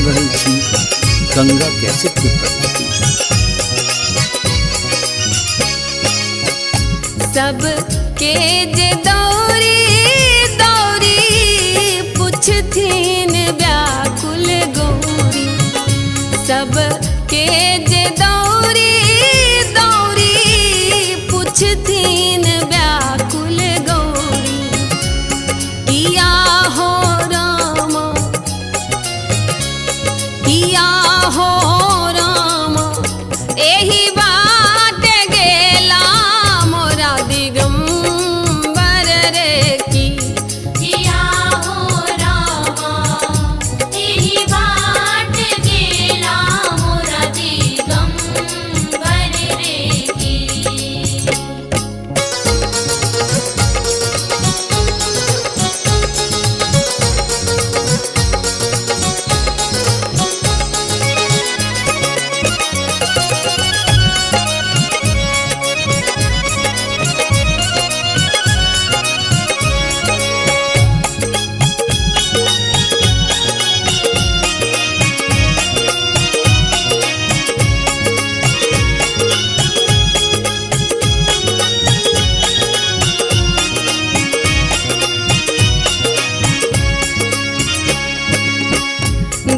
रही थी गंगा कैसे के प्रकृति। सब के जे दौरी दौरी पुछथिन व्याकुल गौरी। सब के जे दौरी दौरी पुछथिन व्याकुल गौरी। किया हो राम किया हो राम एही बाट गेला मोरा दिगंबर रे की। किया हो रामा एही बाट गेला मोरा दिगंबर रे की।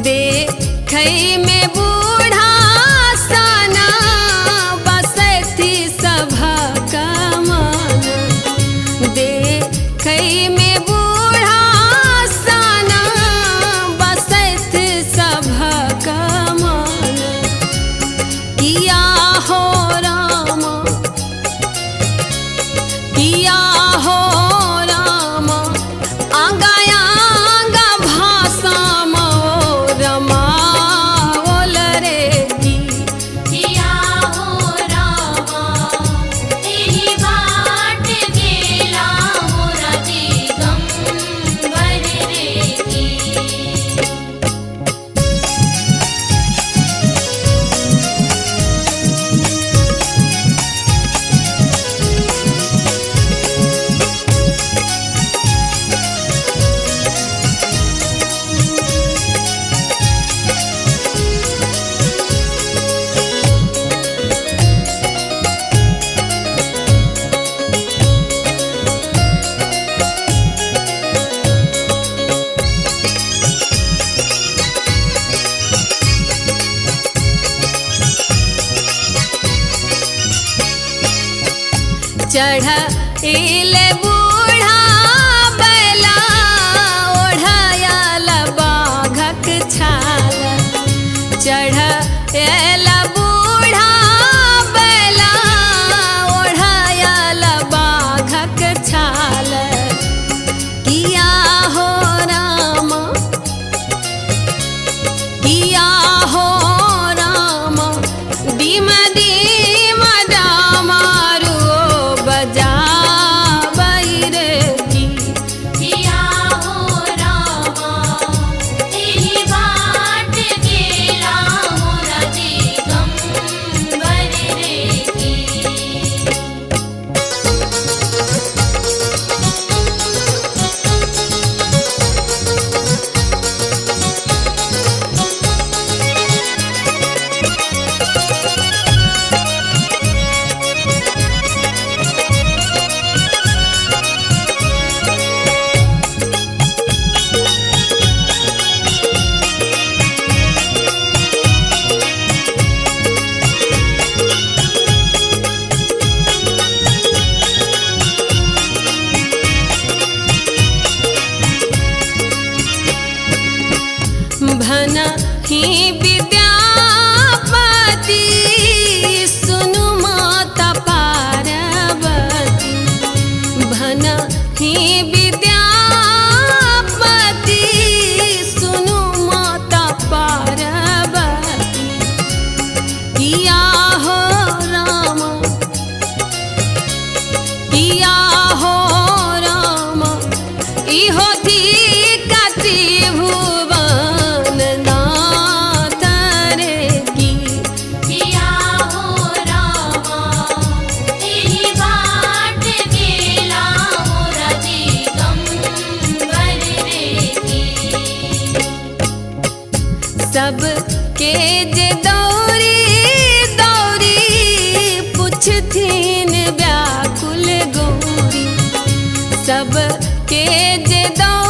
देखै में बूढ़ा सना बसैथी सभा कमान। देखै में बूढ़ा सना बसैथ सभा कमान। किया हो राम किया हो राम आंगा आंगा भाषा रमावल रे की। किया हो रामा एही बाट गेला मोरा दिगंबर रे की। चढ़ बूढ़ा बैला ओढ़ायल बाघक छाल। चढ़ बूढ़ा बैला ओढ़ायल बाघक छाल। किया हो राम किया हो राम डीम डीम डामारू बजा बैरे की। किया हो रामा एही बाट गेला मोरा दिगंबर रे की। भन ही विद्यापति सुनु माता पार्वती। भन ही विद्यापति सुनु माता पार्वती। किया हो राम किया हो राम इहो थी त्रिभुवन नाथ सब के जे दौरी दौरी पुछथिन व्याकुल गौरी सब के जे दौरी